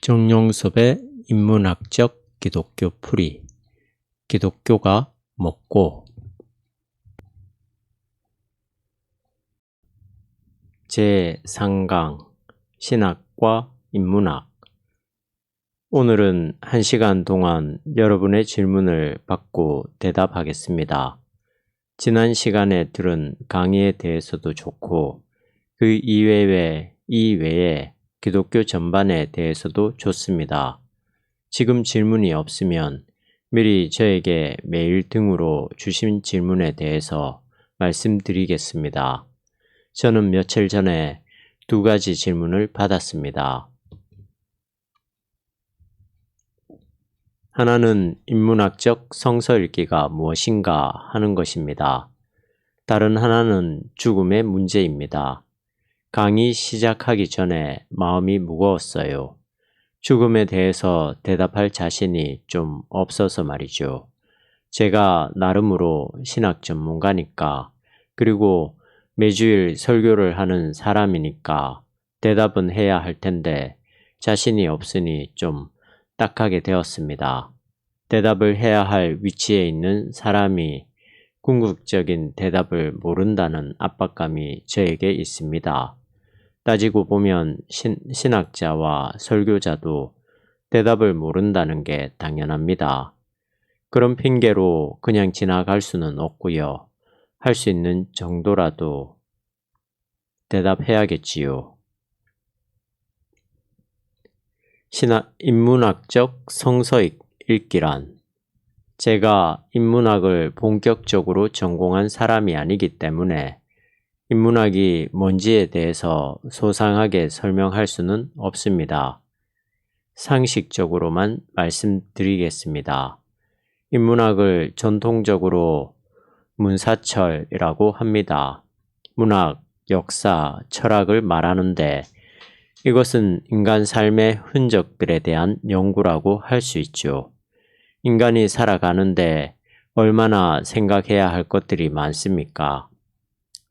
정용섭의 인문학적 기독교 풀이. 기독교가 뭐고? 제3강 신학과 인문학. 오늘은 1시간 동안 여러분의 질문을 받고 대답하겠습니다. 지난 시간에 들은 강의에 대해서도 좋고 그 이외에 기독교 전반에 대해서도 좋습니다. 지금 질문이 없으면 미리 저에게 메일 등으로 주신 질문에 대해서 말씀드리겠습니다. 저는 며칠 전에 2가지 질문을 받았습니다. 하나는 인문학적 성서 읽기가 무엇인가 하는 것입니다. 다른 하나는 죽음의 문제입니다. 강의 시작하기 전에 마음이 무거웠어요. 죽음에 대해서 대답할 자신이 좀 없어서 말이죠. 제가 나름으로 신학 전문가니까, 그리고 매주일 설교를 하는 사람이니까 대답은 해야 할 텐데 자신이 없으니 좀 딱하게 되었습니다. 대답을 해야 할 위치에 있는 사람이 궁극적인 대답을 모른다는 압박감이 저에게 있습니다. 따지고 보면 신학자와 설교자도 대답을 모른다는 게 당연합니다. 그런 핑계로 그냥 지나갈 수는 없고요. 할 수 있는 정도라도 대답해야겠지요. 인문학적 성서 읽기란, 제가 인문학을 본격적으로 전공한 사람이 아니기 때문에 인문학이 뭔지에 대해서 소상하게 설명할 수는 없습니다. 상식적으로만 말씀드리겠습니다. 인문학을 전통적으로 문사철이라고 합니다. 문학, 역사, 철학을 말하는데 이것은 인간 삶의 흔적들에 대한 연구라고 할 수 있죠. 인간이 살아가는데 얼마나 생각해야 할 것들이 많습니까?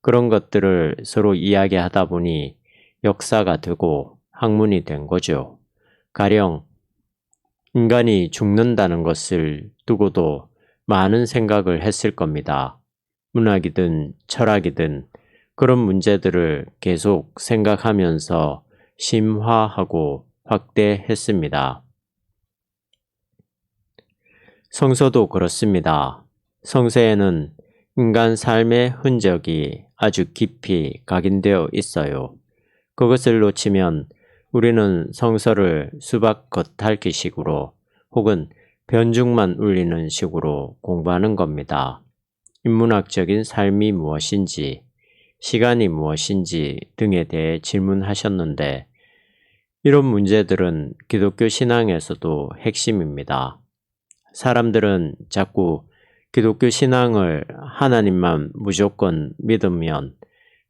그런 것들을 서로 이야기하다 보니 역사가 되고 학문이 된 거죠. 가령 인간이 죽는다는 것을 두고도 많은 생각을 했을 겁니다. 문학이든 철학이든 그런 문제들을 계속 생각하면서 심화하고 확대했습니다. 성서도 그렇습니다. 성서에는 인간 삶의 흔적이 아주 깊이 각인되어 있어요. 그것을 놓치면 우리는 성서를 수박 겉핥기 식으로 혹은 변죽만 울리는 식으로 공부하는 겁니다. 인문학적인 삶이 무엇인지, 시간이 무엇인지 등에 대해 질문하셨는데 이런 문제들은 기독교 신앙에서도 핵심입니다. 사람들은 자꾸 기독교 신앙을 하나님만 무조건 믿으면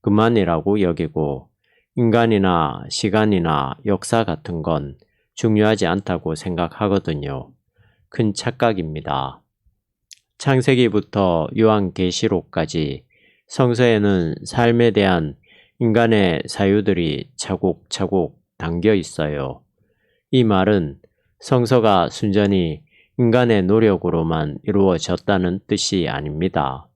그만이라고 여기고 인간이나 시간이나 역사 같은 건 중요하지 않다고 생각하거든요. 큰 착각입니다. 창세기부터 요한계시록까지 성서에는 삶에 대한 인간의 사유들이 차곡차곡 담겨 있어요. 이 말은 성서가 순전히 인간의 노력으로만 이루어졌다는 뜻이 아닙니다.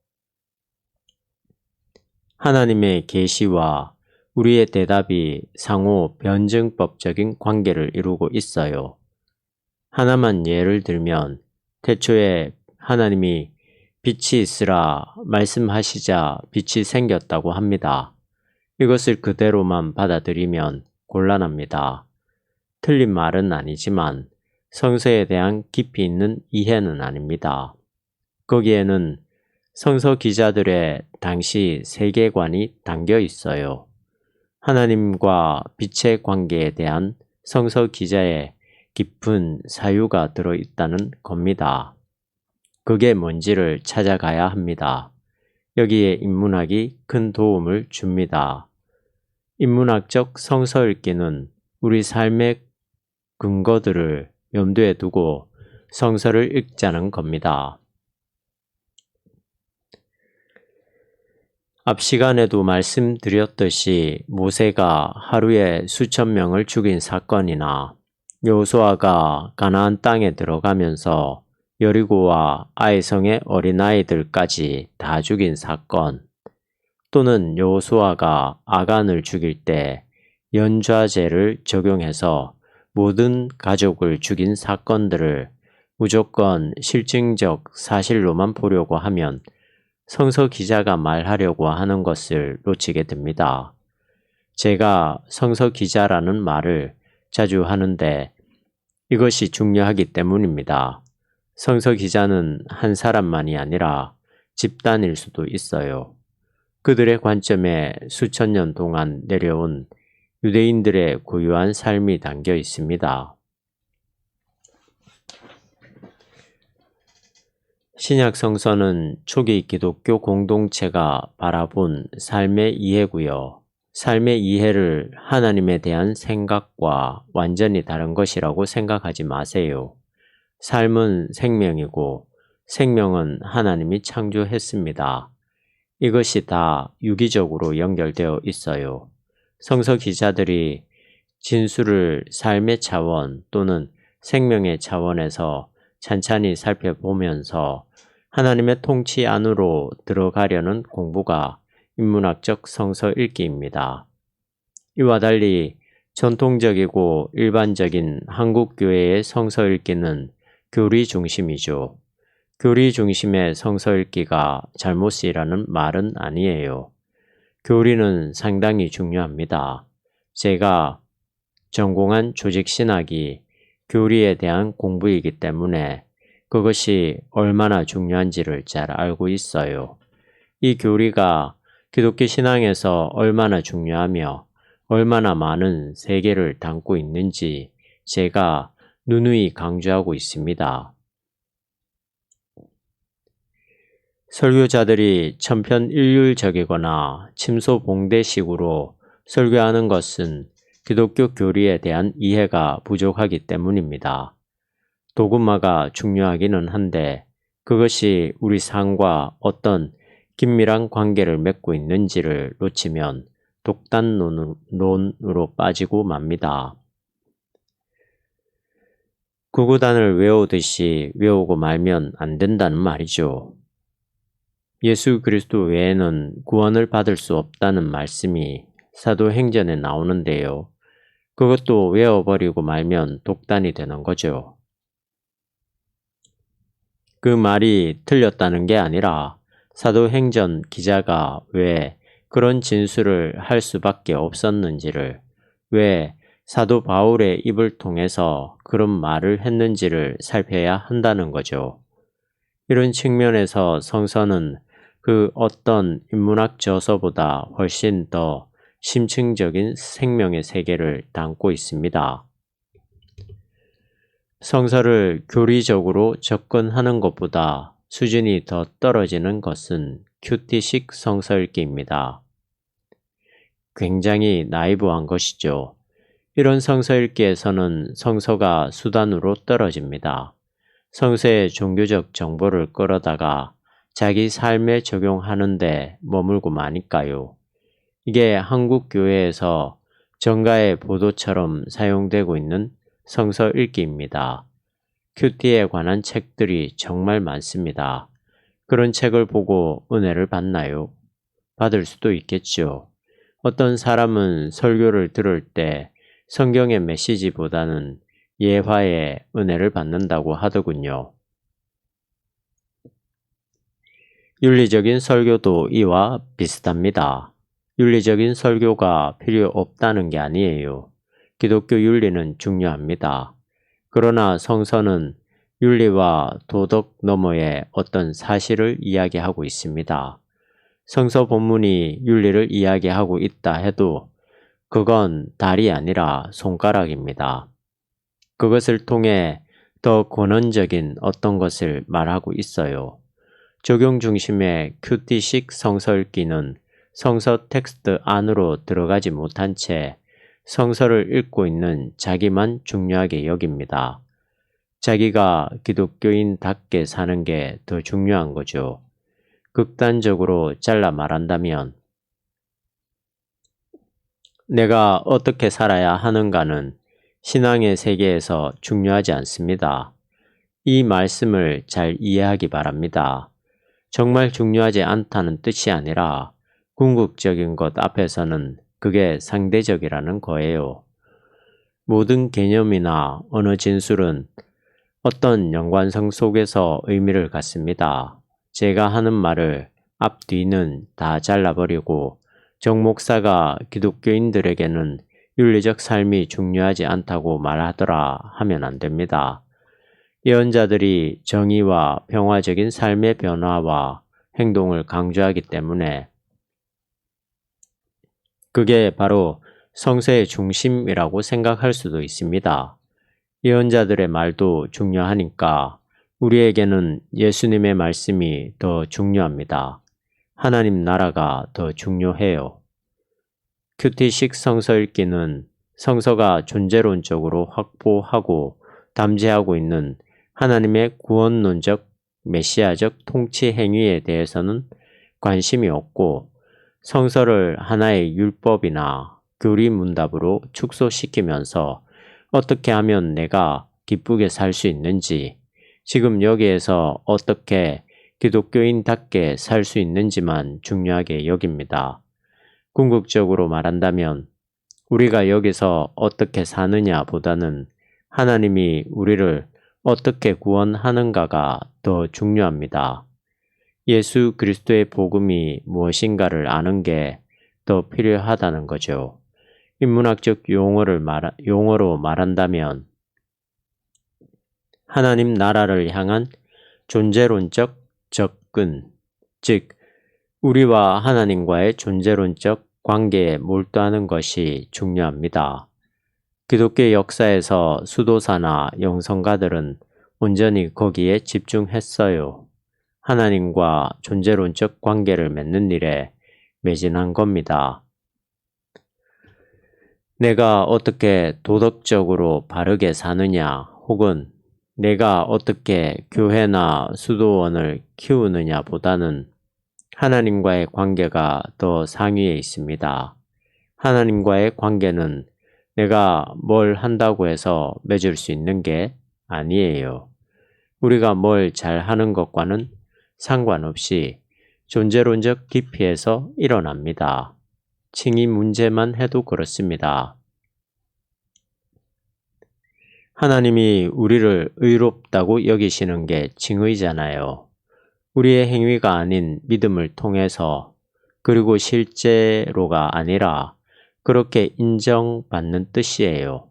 하나님의 계시와 우리의 대답이 상호 변증법적인 관계를 이루고 있어요. 하나만 예를 들면 태초에 하나님이 빛이 있으라 말씀하시자 빛이 생겼다고 합니다. 이것을 그대로만 받아들이면 곤란합니다. 틀린 말은 아니지만 성서에 대한 깊이 있는 이해는 아닙니다. 거기에는 성서 기자들의 당시 세계관이 담겨 있어요. 하나님과 빛의 관계에 대한 성서 기자의 깊은 사유가 들어있다는 겁니다. 그게 뭔지를 찾아가야 합니다. 여기에 인문학이 큰 도움을 줍니다. 인문학적 성서 읽기는 우리 삶의 근거들을 염두에 두고 성서를 읽자는 겁니다. 앞 시간에도 말씀드렸듯이 모세가 하루에 수천 명을 죽인 사건이나 여호수아가 가나안 땅에 들어가면서 여리고와 아이성의 어린아이들까지 다 죽인 사건, 또는 여호수아가 아간을 죽일 때 연좌제를 적용해서 모든 가족을 죽인 사건들을 무조건 실증적 사실로만 보려고 하면 성서 기자가 말하려고 하는 것을 놓치게 됩니다. 제가 성서 기자라는 말을 자주 하는데 이것이 중요하기 때문입니다. 성서 기자는 한 사람만이 아니라 집단일 수도 있어요. 그들의 관점에 수천 년 동안 내려온 유대인들의 고유한 삶이 담겨 있습니다. 신약 성서는 초기 기독교 공동체가 바라본 삶의 이해고요. 삶의 이해를 하나님에 대한 생각과 완전히 다른 것이라고 생각하지 마세요. 삶은 생명이고 생명은 하나님이 창조했습니다. 이것이 다 유기적으로 연결되어 있어요. 성서 기자들이 진술을 삶의 차원 또는 생명의 차원에서 찬찬히 살펴보면서 하나님의 통치 안으로 들어가려는 공부가 인문학적 성서 읽기입니다. 이와 달리 전통적이고 일반적인 한국 교회의 성서 읽기는 교리 중심이죠. 교리 중심의 성서 읽기가 잘못이라는 말은 아니에요. 교리는 상당히 중요합니다. 제가 전공한 조직신학이 교리에 대한 공부이기 때문에 그것이 얼마나 중요한지를 잘 알고 있어요. 이 교리가 기독교 신앙에서 얼마나 중요하며 얼마나 많은 세계를 담고 있는지 제가 누누이 강조하고 있습니다. 설교자들이 천편일률적이거나 침소봉대식으로 설교하는 것은 기독교 교리에 대한 이해가 부족하기 때문입니다. 도구마가 중요하기는 한데 그것이 우리 삶과 어떤 긴밀한 관계를 맺고 있는지를 놓치면 독단론으로 빠지고 맙니다. 구구단을 외우듯이 외우고 말면 안 된다는 말이죠. 예수 그리스도 외에는 구원을 받을 수 없다는 말씀이 사도행전에 나오는데요. 그것도 외워버리고 말면 독단이 되는 거죠. 그 말이 틀렸다는 게 아니라 사도행전 기자가 왜 그런 진술을 할 수밖에 없었는지를, 왜 사도 바울의 입을 통해서 그런 말을 했는지를 살펴야 한다는 거죠. 이런 측면에서 성서는 그 어떤 인문학 저서보다 훨씬 더 심층적인 생명의 세계를 담고 있습니다. 성서를 교리적으로 접근하는 것보다 수준이 더 떨어지는 것은 큐티식 성서 읽기입니다. 굉장히 나이브한 것이죠. 이런 성서 읽기에서는 성서가 수단으로 떨어집니다. 성서의 종교적 정보를 끌어다가 자기 삶에 적용하는데 머물고 마니까요. 이게 한국 교회에서 정가의 보도처럼 사용되고 있는 성서 읽기입니다. 큐티에 관한 책들이 정말 많습니다. 그런 책을 보고 은혜를 받나요? 받을 수도 있겠죠. 어떤 사람은 설교를 들을 때 성경의 메시지보다는 예화의 은혜를 받는다고 하더군요. 윤리적인 설교도 이와 비슷합니다. 윤리적인 설교가 필요 없다는 게 아니에요. 기독교 윤리는 중요합니다. 그러나 성서는 윤리와 도덕 너머의 어떤 사실을 이야기하고 있습니다. 성서 본문이 윤리를 이야기하고 있다 해도 그건 달이 아니라 손가락입니다. 그것을 통해 더 권원적인 어떤 것을 말하고 있어요. 적용 중심의 큐티식 성서 읽기는 성서 텍스트 안으로 들어가지 못한 채 성서를 읽고 있는 자기만 중요하게 여깁니다. 자기가 기독교인답게 사는 게 더 중요한 거죠. 극단적으로 잘라 말한다면 내가 어떻게 살아야 하는가는 신앙의 세계에서 중요하지 않습니다. 이 말씀을 잘 이해하기 바랍니다. 정말 중요하지 않다는 뜻이 아니라 궁극적인 것 앞에서는 그게 상대적이라는 거예요. 모든 개념이나 언어 진술은 어떤 연관성 속에서 의미를 갖습니다. 제가 하는 말을 앞뒤는 다 잘라버리고 정 목사가 기독교인들에게는 윤리적 삶이 중요하지 않다고 말하더라 하면 안 됩니다. 예언자들이 정의와 평화적인 삶의 변화와 행동을 강조하기 때문에 그게 바로 성서의 중심이라고 생각할 수도 있습니다. 예언자들의 말도 중요하니까 우리에게는 예수님의 말씀이 더 중요합니다. 하나님 나라가 더 중요해요. 큐티식 성서 읽기는 성서가 존재론적으로 확보하고 담재하고 있는 하나님의 구원론적 메시아적 통치 행위에 대해서는 관심이 없고 성서를 하나의 율법이나 교리 문답으로 축소시키면서 어떻게 하면 내가 기쁘게 살 수 있는지, 지금 여기에서 어떻게 기독교인답게 살 수 있는지만 중요하게 여깁니다. 궁극적으로 말한다면 우리가 여기서 어떻게 사느냐 보다는 하나님이 우리를 어떻게 구원하는가가 더 중요합니다. 예수 그리스도의 복음이 무엇인가를 아는 게 더 필요하다는 거죠. 인문학적 용어로 말한다면 하나님 나라를 향한 존재론적 접근, 즉 우리와 하나님과의 존재론적 관계에 몰두하는 것이 중요합니다. 기독교 역사에서 수도사나 영성가들은 온전히 거기에 집중했어요. 하나님과 존재론적 관계를 맺는 일에 매진한 겁니다. 내가 어떻게 도덕적으로 바르게 사느냐 혹은 내가 어떻게 교회나 수도원을 키우느냐 보다는 하나님과의 관계가 더 상위에 있습니다. 하나님과의 관계는 내가 뭘 한다고 해서 맺을 수 있는 게 아니에요. 우리가 뭘 잘하는 것과는 상관없이 존재론적 깊이에서 일어납니다. 칭의 문제만 해도 그렇습니다. 하나님이 우리를 의롭다고 여기시는 게 칭의잖아요. 우리의 행위가 아닌 믿음을 통해서 그리고 실제로가 아니라 그렇게 인정받는 뜻이에요.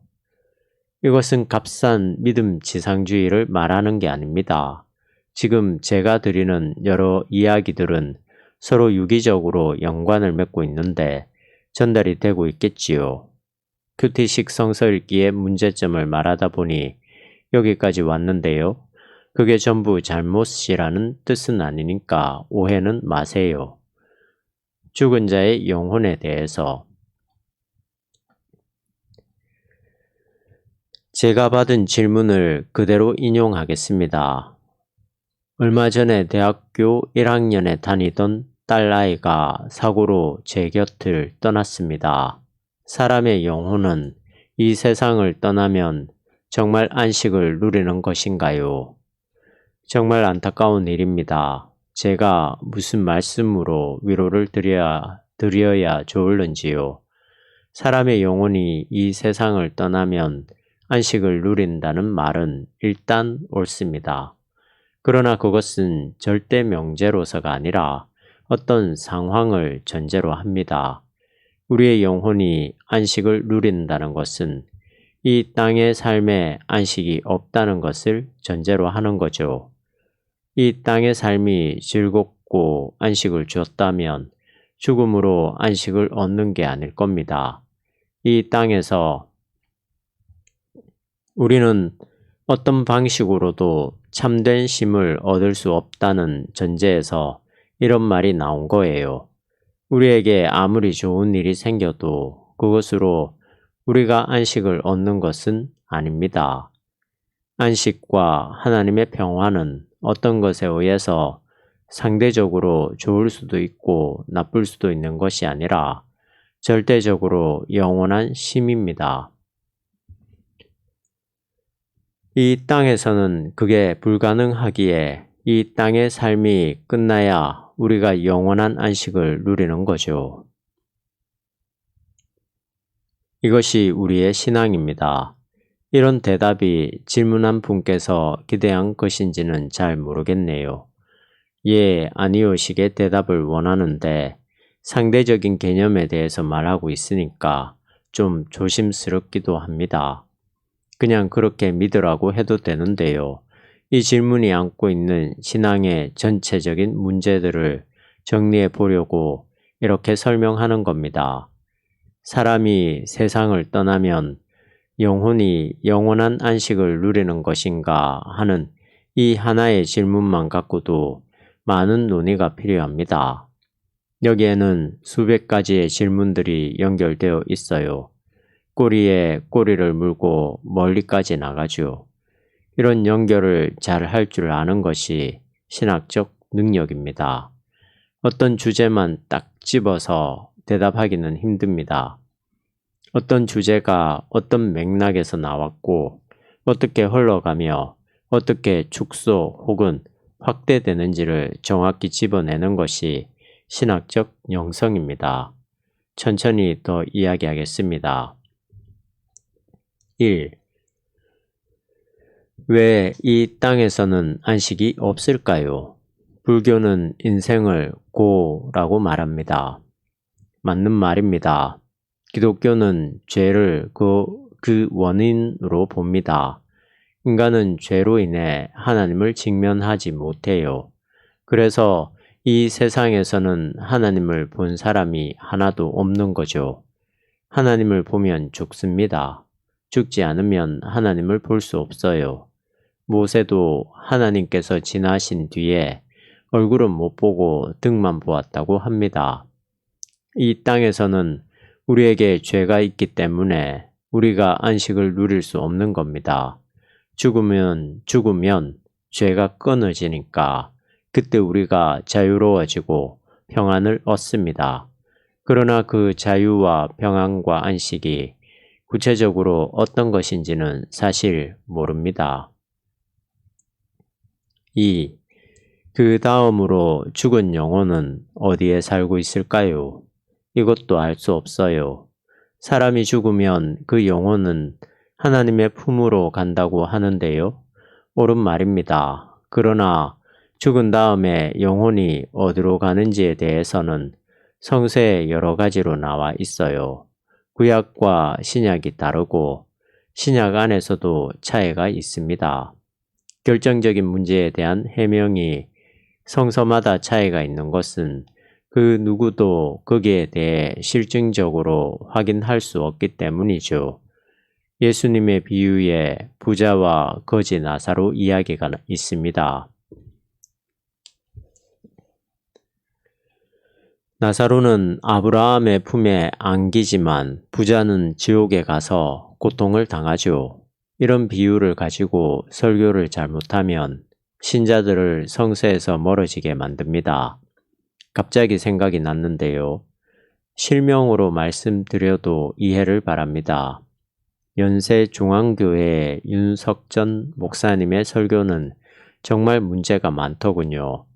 이것은 값싼 믿음 지상주의를 말하는 게 아닙니다. 지금 제가 드리는 여러 이야기들은 서로 유기적으로 연관을 맺고 있는데 전달이 되고 있겠지요. 큐티식 성서 읽기의 문제점을 말하다 보니 여기까지 왔는데요. 그게 전부 잘못이라는 뜻은 아니니까 오해는 마세요. 죽은 자의 영혼에 대해서 제가 받은 질문을 그대로 인용하겠습니다. 얼마 전에 대학교 1학년에 다니던 딸아이가 사고로 제 곁을 떠났습니다. 사람의 영혼은 이 세상을 떠나면 정말 안식을 누리는 것인가요? 정말 안타까운 일입니다. 제가 무슨 말씀으로 위로를 드려야 좋을는지요. 사람의 영혼이 이 세상을 떠나면 안식을 누린다는 말은 일단 옳습니다. 그러나 그것은 절대 명제로서가 아니라 어떤 상황을 전제로 합니다. 우리의 영혼이 안식을 누린다는 것은 이 땅의 삶에 안식이 없다는 것을 전제로 하는 거죠. 이 땅의 삶이 즐겁고 안식을 주었다면 죽음으로 안식을 얻는 게 아닐 겁니다. 이 땅에서 우리는 어떤 방식으로도 참된 쉼을 얻을 수 없다는 전제에서 이런 말이 나온 거예요. 우리에게 아무리 좋은 일이 생겨도 그것으로 우리가 안식을 얻는 것은 아닙니다. 안식과 하나님의 평화는 어떤 것에 의해서 상대적으로 좋을 수도 있고 나쁠 수도 있는 것이 아니라 절대적으로 영원한 쉼입니다. 이 땅에서는 그게 불가능하기에 이 땅의 삶이 끝나야 우리가 영원한 안식을 누리는 거죠. 이것이 우리의 신앙입니다. 이런 대답이 질문한 분께서 기대한 것인지는 잘 모르겠네요. 예, 아니오식의 대답을 원하는데 상대적인 개념에 대해서 말하고 있으니까 좀 조심스럽기도 합니다. 그냥 그렇게 믿으라고 해도 되는데요. 이 질문이 안고 있는 신앙의 전체적인 문제들을 정리해 보려고 이렇게 설명하는 겁니다. 사람이 세상을 떠나면 영혼이 영원한 안식을 누리는 것인가 하는 이 하나의 질문만 갖고도 많은 논의가 필요합니다. 여기에는 수백 가지의 질문들이 연결되어 있어요. 꼬리에 꼬리를 물고 멀리까지 나가죠. 이런 연결을 잘 할 줄 아는 것이 신학적 능력입니다. 어떤 주제만 딱 집어서 대답하기는 힘듭니다. 어떤 주제가 어떤 맥락에서 나왔고 어떻게 흘러가며 어떻게 축소 혹은 확대되는지를 정확히 집어내는 것이 신학적 영성입니다. 천천히 더 이야기하겠습니다. 1. 왜 이 땅에서는 안식이 없을까요? 불교는 인생을 고라고 말합니다. 맞는 말입니다. 기독교는 죄를 그 원인으로 봅니다. 인간은 죄로 인해 하나님을 직면하지 못해요. 그래서 이 세상에서는 하나님을 본 사람이 하나도 없는 거죠. 하나님을 보면 죽습니다. 죽지 않으면 하나님을 볼 수 없어요. 모세도 하나님께서 지나신 뒤에 얼굴은 못 보고 등만 보았다고 합니다. 이 땅에서는 우리에게 죄가 있기 때문에 우리가 안식을 누릴 수 없는 겁니다. 죽으면 죄가 끊어지니까 그때 우리가 자유로워지고 평안을 얻습니다. 그러나 그 자유와 평안과 안식이 구체적으로 어떤 것인지는 사실 모릅니다. 2. 그 다음으로 죽은 영혼은 어디에 살고 있을까요? 이것도 알 수 없어요. 사람이 죽으면 그 영혼은 하나님의 품으로 간다고 하는데요. 옳은 말입니다. 그러나 죽은 다음에 영혼이 어디로 가는지에 대해서는 성서에 여러 가지로 나와 있어요. 구약과 신약이 다르고 신약 안에서도 차이가 있습니다. 결정적인 문제에 대한 해명이 성서마다 차이가 있는 것은 그 누구도 거기에 대해 실증적으로 확인할 수 없기 때문이죠. 예수님의 비유에 부자와 거지 나사로 이야기가 있습니다. 나사로는 아브라함의 품에 안기지만 부자는 지옥에 가서 고통을 당하죠. 이런 비유를 가지고 설교를 잘못하면 신자들을 성서에서 멀어지게 만듭니다. 갑자기 생각이 났는데요. 실명으로 말씀드려도 이해를 바랍니다. 연세중앙교회 윤석전 목사님의 설교는 정말 문제가 많더군요.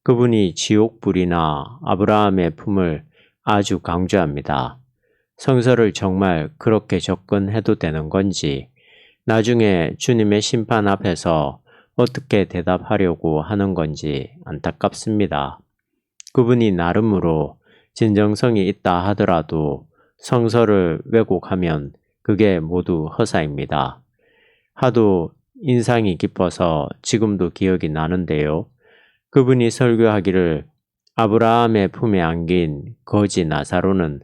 그분이 지옥불이나 아브라함의 품을 아주 강조합니다. 성서를 정말 그렇게 접근해도 되는 건지, 나중에 주님의 심판 앞에서 어떻게 대답하려고 하는 건지 안타깝습니다. 그분이 나름으로 진정성이 있다 하더라도 성서를 왜곡하면 그게 모두 허사입니다. 하도 인상이 깊어서 지금도 기억이 나는데요. 그분이 설교하기를 아브라함의 품에 안긴 거지 나사로는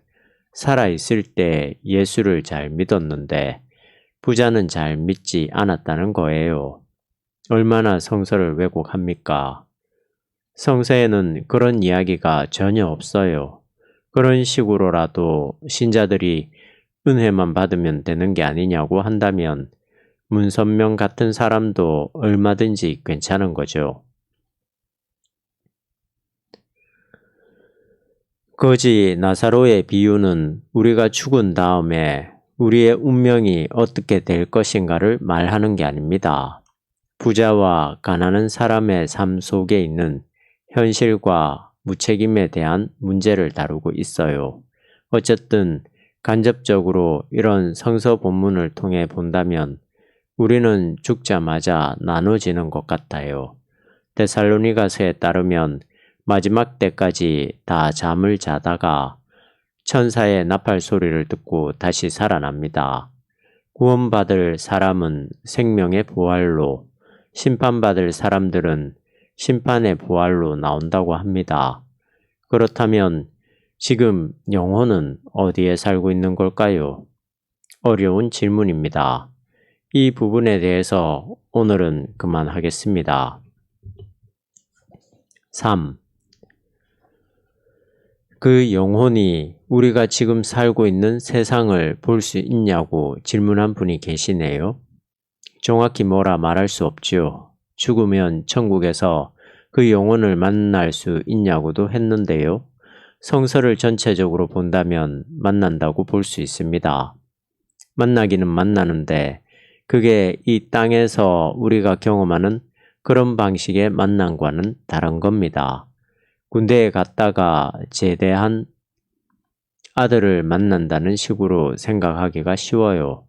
살아있을 때 예수를 잘 믿었는데 부자는 잘 믿지 않았다는 거예요. 얼마나 성서를 왜곡합니까? 성서에는 그런 이야기가 전혀 없어요. 그런 식으로라도 신자들이 은혜만 받으면 되는 게 아니냐고 한다면 문선명 같은 사람도 얼마든지 괜찮은 거죠. 거지 나사로의 비유는 우리가 죽은 다음에 우리의 운명이 어떻게 될 것인가를 말하는 게 아닙니다. 부자와 가난한 사람의 삶 속에 있는 현실과 무책임에 대한 문제를 다루고 있어요. 어쨌든 간접적으로 이런 성서 본문을 통해 본다면 우리는 죽자마자 나눠지는 것 같아요. 데살로니가서에 따르면 마지막 때까지 다 잠을 자다가 천사의 나팔 소리를 듣고 다시 살아납니다. 구원받을 사람은 생명의 부활로, 심판받을 사람들은 심판의 부활로 나온다고 합니다. 그렇다면 지금 영혼은 어디에 살고 있는 걸까요? 어려운 질문입니다. 이 부분에 대해서 오늘은 그만하겠습니다. 3. 그 영혼이 우리가 지금 살고 있는 세상을 볼 수 있냐고 질문한 분이 계시네요. 정확히 뭐라 말할 수 없지요. 죽으면 천국에서 그 영혼을 만날 수 있냐고도 했는데요. 성서를 전체적으로 본다면 만난다고 볼 수 있습니다. 만나기는 만나는데 그게 이 땅에서 우리가 경험하는 그런 방식의 만남과는 다른 겁니다. 군대에 갔다가 제대한 아들을 만난다는 식으로 생각하기가 쉬워요.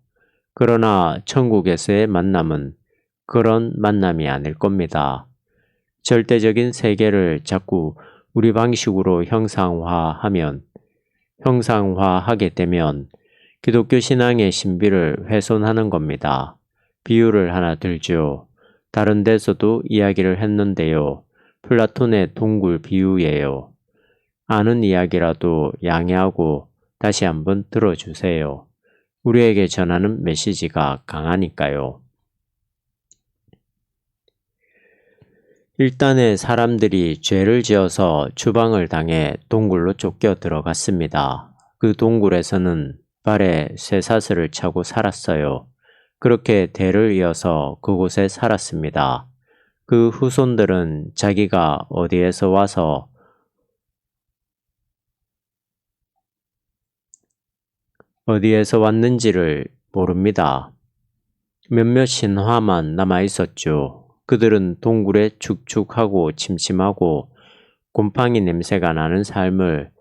그러나 천국에서의 만남은 그런 만남이 아닐 겁니다. 절대적인 세계를 자꾸 우리 방식으로 형상화하게 되면 기독교 신앙의 신비를 훼손하는 겁니다. 비유를 하나 들죠. 다른 데서도 이야기를 했는데요. 플라톤의 동굴 비유예요. 아는 이야기라도 양해하고 다시 한번 들어주세요. 우리에게 전하는 메시지가 강하니까요. 일단의 사람들이 죄를 지어서 추방을 당해 동굴로 쫓겨 들어갔습니다. 그 동굴에서는 발에 쇠사슬을 차고 살았어요. 그렇게 대를 이어서 그곳에 살았습니다. 그 후손들은 자기가 어디에서 와서 어디에서 왔는지를 모릅니다. 몇몇 신화만 남아 있었죠. 그들은 동굴에 축축하고 침침하고 곰팡이 냄새가 나는 삶을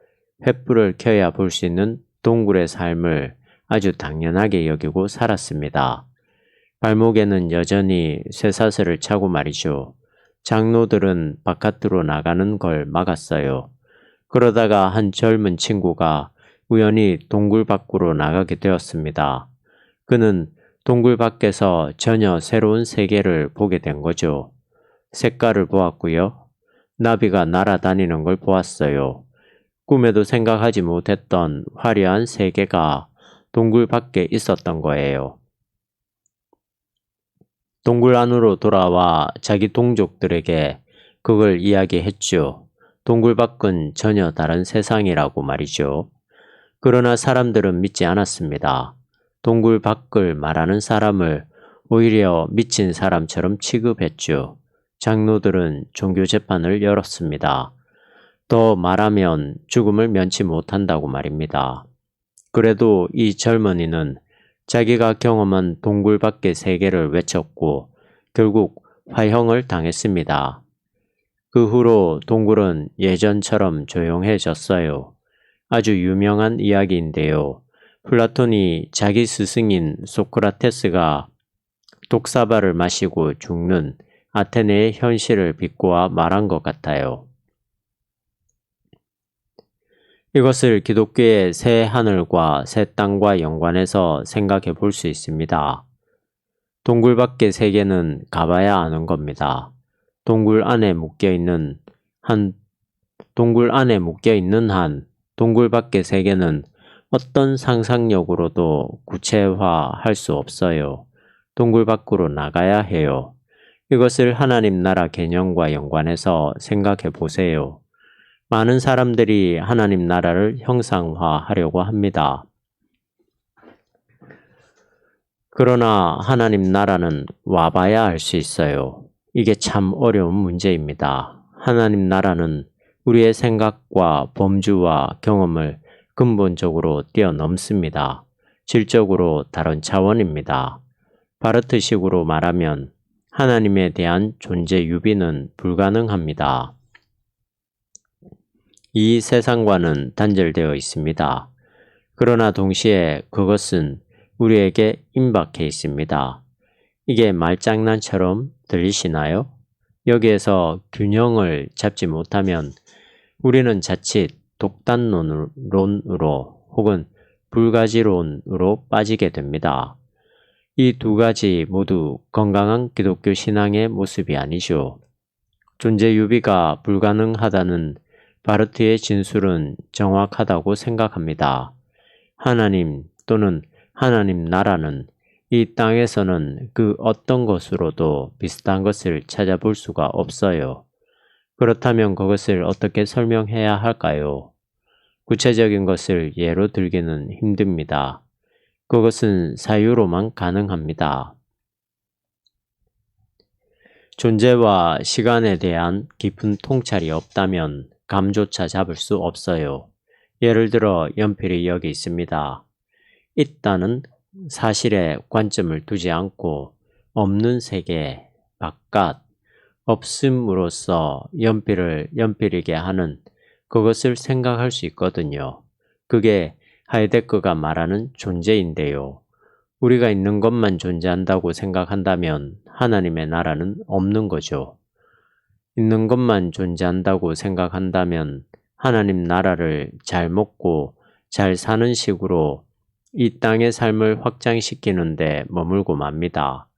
횃불을 켜야 볼 수 있는 동굴의 삶을 아주 당연하게 여기고 살았습니다. 발목에는 여전히 쇠사슬을 차고 말이죠. 장로들은 바깥으로 나가는 걸 막았어요. 그러다가 한 젊은 친구가 우연히 동굴 밖으로 나가게 되었습니다. 그는 동굴 밖에서 전혀 새로운 세계를 보게 된 거죠. 색깔을 보았고요. 나비가 날아다니는 걸 보았어요. 꿈에도 생각하지 못했던 화려한 세계가 동굴 밖에 있었던 거예요. 동굴 안으로 돌아와 자기 동족들에게 그걸 이야기했죠. 동굴 밖은 전혀 다른 세상이라고 말이죠. 그러나 사람들은 믿지 않았습니다. 동굴 밖을 말하는 사람을 오히려 미친 사람처럼 취급했죠. 장로들은 종교 재판을 열었습니다. 더 말하면 죽음을 면치 못한다고 말입니다. 그래도 이 젊은이는 자기가 경험한 동굴 밖의 세계를 외쳤고 결국 화형을 당했습니다. 그 후로 동굴은 예전처럼 조용해졌어요. 아주 유명한 이야기인데요. 플라톤이 자기 스승인 소크라테스가 독사발을 마시고 죽는 아테네의 현실을 비꼬아 말한 것 같아요. 이것을 기독교의 새 하늘과 새 땅과 연관해서 생각해 볼 수 있습니다. 동굴 밖의 세계는 가봐야 아는 겁니다. 동굴 안에 묶여 있는 한 동굴 밖의 세계는 어떤 상상력으로도 구체화할 수 없어요. 동굴 밖으로 나가야 해요. 이것을 하나님 나라 개념과 연관해서 생각해 보세요. 많은 사람들이 하나님 나라를 형상화하려고 합니다. 그러나 하나님 나라는 와봐야 알 수 있어요. 이게 참 어려운 문제입니다. 하나님 나라는 우리의 생각과 범주와 경험을 근본적으로 뛰어넘습니다. 질적으로 다른 차원입니다. 바르트식으로 말하면 하나님에 대한 존재 유비는 불가능합니다. 이 세상과는 단절되어 있습니다. 그러나 동시에 그것은 우리에게 임박해 있습니다. 이게 말장난처럼 들리시나요? 여기에서 균형을 잡지 못하면 우리는 자칫 독단론으로 혹은 불가지론으로 빠지게 됩니다. 이 두 가지 모두 건강한 기독교 신앙의 모습이 아니죠. 존재 유비가 불가능하다는 바르트의 진술은 정확하다고 생각합니다. 하나님 또는 하나님 나라는 이 땅에서는 그 어떤 것으로도 비슷한 것을 찾아볼 수가 없어요. 그렇다면 그것을 어떻게 설명해야 할까요? 구체적인 것을 예로 들기는 힘듭니다. 그것은 사유로만 가능합니다. 존재와 시간에 대한 깊은 통찰이 없다면 감조차 잡을 수 없어요. 예를 들어 연필이 여기 있습니다. 있다는 사실에 관점을 두지 않고 없는 세계, 바깥, 없음으로써 연필을 연필이게 하는 그것을 생각할 수 있거든요. 그게 하이데거가 말하는 존재인데요. 우리가 있는 것만 존재한다고 생각한다면 하나님의 나라는 없는 거죠. 있는 것만 존재한다고 생각한다면 하나님 나라를 잘 먹고 잘 사는 식으로 이 땅의 삶을 확장시키는데 머물고 맙니다.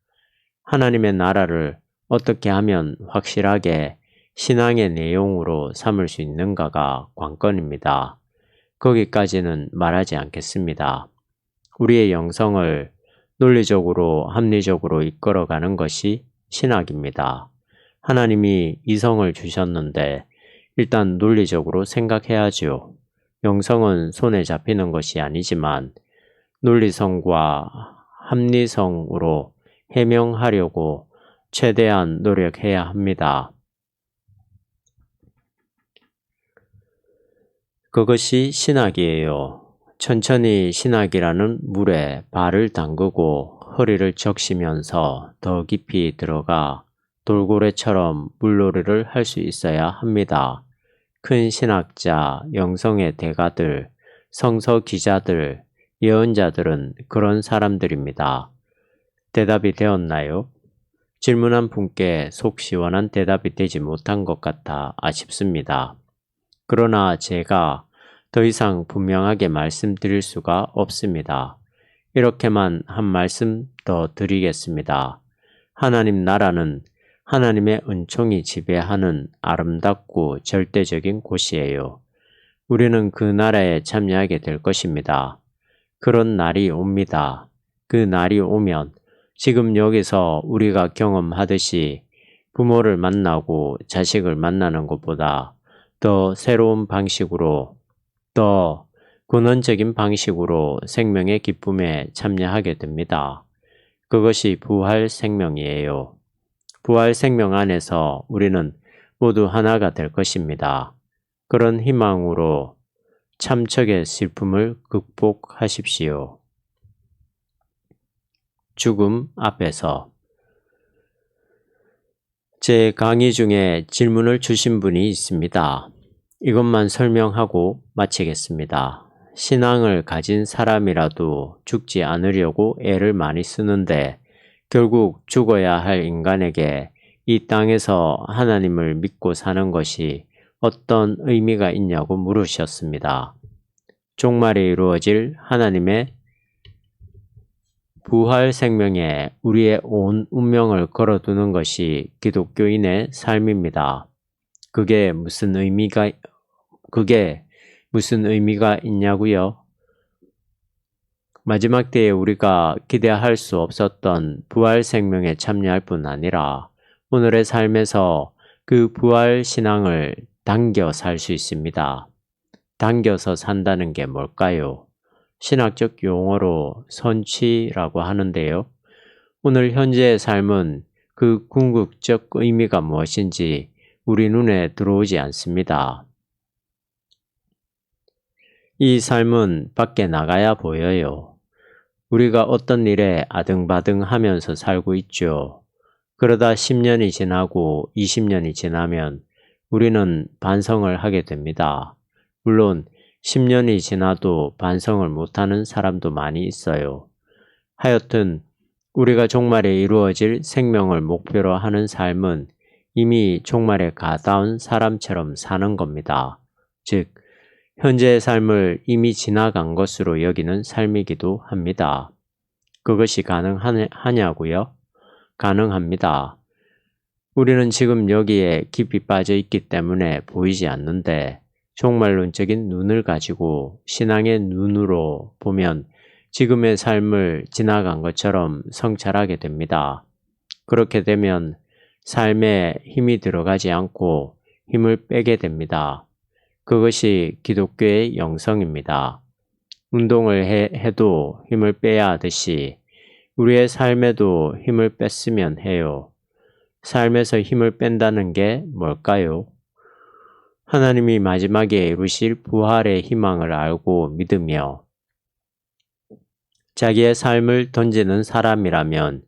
하나님의 나라를 어떻게 하면 확실하게 신앙의 내용으로 삼을 수 있는가가 관건입니다. 거기까지는 말하지 않겠습니다. 우리의 영성을 논리적으로 합리적으로 이끌어가는 것이 신학입니다. 하나님이 이성을 주셨는데 일단 논리적으로 생각해야죠. 영성은 손에 잡히는 것이 아니지만 논리성과 합리성으로 해명하려고 최대한 노력해야 합니다. 그것이 신학이에요. 천천히 신학이라는 물에 발을 담그고 허리를 적시면서 더 깊이 들어가 돌고래처럼 물놀이를 할 수 있어야 합니다. 큰 신학자, 영성의 대가들, 성서 기자들, 예언자들은 그런 사람들입니다. 대답이 되었나요? 질문한 분께 속 시원한 대답이 되지 못한 것 같아 아쉽습니다. 그러나 제가 더 이상 분명하게 말씀드릴 수가 없습니다. 이렇게만 한 말씀 더 드리겠습니다. 하나님 나라는 하나님의 은총이 지배하는 아름답고 절대적인 곳이에요. 우리는 그 나라에 참여하게 될 것입니다. 그런 날이 옵니다. 그 날이 오면 지금 여기서 우리가 경험하듯이 부모를 만나고 자식을 만나는 것보다 더 새로운 방식으로, 더 근원적인 방식으로 생명의 기쁨에 참여하게 됩니다. 그것이 부활 생명이에요. 부활 생명 안에서 우리는 모두 하나가 될 것입니다. 그런 희망으로 참척의 슬픔을 극복하십시오. 죽음 앞에서 제 강의 중에 질문을 주신 분이 있습니다. 이것만 설명하고 마치겠습니다. 신앙을 가진 사람이라도 죽지 않으려고 애를 많이 쓰는데 결국 죽어야 할 인간에게 이 땅에서 하나님을 믿고 사는 것이 어떤 의미가 있냐고 물으셨습니다. 종말에 이루어질 하나님의 부활 생명에 우리의 온 운명을 걸어두는 것이 기독교인의 삶입니다. 그게 무슨 의미가 있냐고요? 마지막 때에 우리가 기대할 수 없었던 부활 생명에 참여할 뿐 아니라 오늘의 삶에서 그 부활 신앙을 당겨 살 수 있습니다. 당겨서 산다는 게 뭘까요? 신학적 용어로 선취라고 하는데요. 오늘 현재의 삶은 그 궁극적 의미가 무엇인지 우리 눈에 들어오지 않습니다. 이 삶은 밖에 나가야 보여요. 우리가 어떤 일에 아등바등 하면서 살고 있죠. 그러다 10년이 지나고 20년이 지나면 우리는 반성을 하게 됩니다. 물론 10년이 지나도 반성을 못하는 사람도 많이 있어요. 하여튼 우리가 종말에 이루어질 생명을 목표로 하는 삶은 이미 종말에 가까운 사람처럼 사는 겁니다. 즉, 현재의 삶을 이미 지나간 것으로 여기는 삶이기도 합니다. 그것이 가능하냐고요? 가능합니다. 우리는 지금 여기에 깊이 빠져 있기 때문에 보이지 않는데 종말론적인 눈을 가지고 신앙의 눈으로 보면 지금의 삶을 지나간 것처럼 성찰하게 됩니다. 그렇게 되면 삶에 힘이 들어가지 않고 힘을 빼게 됩니다. 그것이 기독교의 영성입니다. 운동을 해도 힘을 빼야 하듯이 우리의 삶에도 힘을 뺐으면 해요. 삶에서 힘을 뺀다는 게 뭘까요? 하나님이 마지막에 이루실 부활의 희망을 알고 믿으며 자기의 삶을 던지는 사람이라면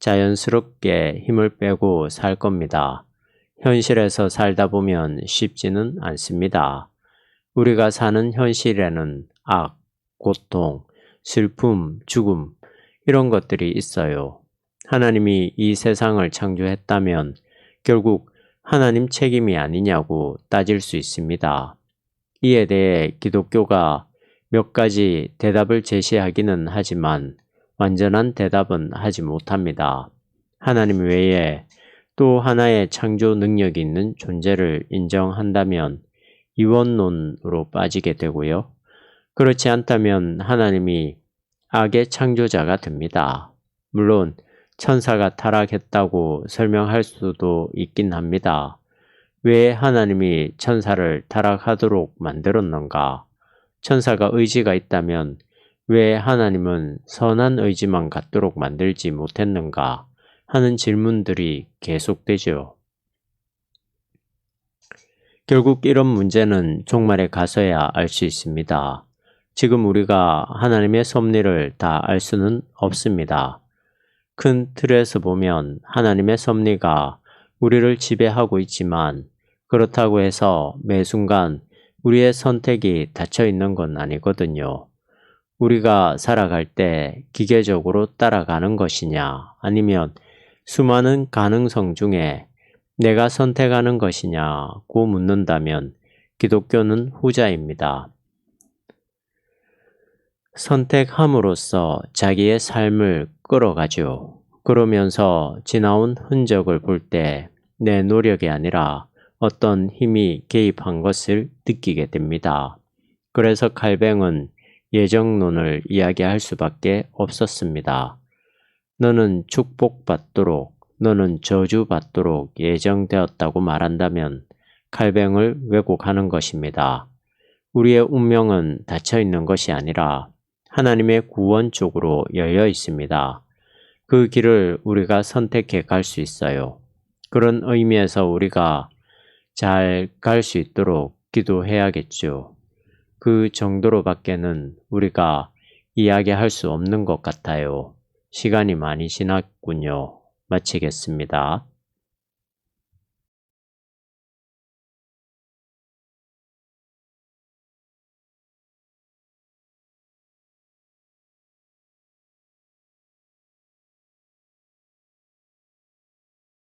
자연스럽게 힘을 빼고 살 겁니다. 현실에서 살다 보면 쉽지는 않습니다. 우리가 사는 현실에는 악, 고통, 슬픔, 죽음 이런 것들이 있어요. 하나님이 이 세상을 창조했다면 결국 하나님 책임이 아니냐고 따질 수 있습니다. 이에 대해 기독교가 몇 가지 대답을 제시하기는 하지만 완전한 대답은 하지 못합니다. 하나님 외에 또 하나의 창조 능력이 있는 존재를 인정한다면 이원론으로 빠지게 되고요. 그렇지 않다면 하나님이 악의 창조자가 됩니다. 물론 천사가 타락했다고 설명할 수도 있긴 합니다. 왜 하나님이 천사를 타락하도록 만들었는가? 천사가 의지가 있다면 왜 하나님은 선한 의지만 갖도록 만들지 못했는가? 하는 질문들이 계속되죠. 결국 이런 문제는 종말에 가서야 알 수 있습니다. 지금 우리가 하나님의 섭리를 다 알 수는 없습니다. 큰 틀에서 보면 하나님의 섭리가 우리를 지배하고 있지만 그렇다고 해서 매 순간 우리의 선택이 닫혀 있는 건 아니거든요. 우리가 살아갈 때 기계적으로 따라가는 것이냐 아니면 수많은 가능성 중에 내가 선택하는 것이냐고 묻는다면 기독교는 후자입니다. 선택함으로써 자기의 삶을 끌어가죠. 그러면서 지나온 흔적을 볼 때 내 노력이 아니라 어떤 힘이 개입한 것을 느끼게 됩니다. 그래서 칼뱅은 예정론을 이야기할 수밖에 없었습니다. 너는 축복받도록, 너는 저주받도록 예정되었다고 말한다면 칼뱅을 왜곡하는 것입니다. 우리의 운명은 닫혀 있는 것이 아니라 하나님의 구원 쪽으로 열려 있습니다. 그 길을 우리가 선택해 갈 수 있어요. 그런 의미에서 우리가 잘 갈 수 있도록 기도해야겠죠. 그 정도로밖에는 우리가 이야기할 수 없는 것 같아요. 시간이 많이 지났군요. 마치겠습니다.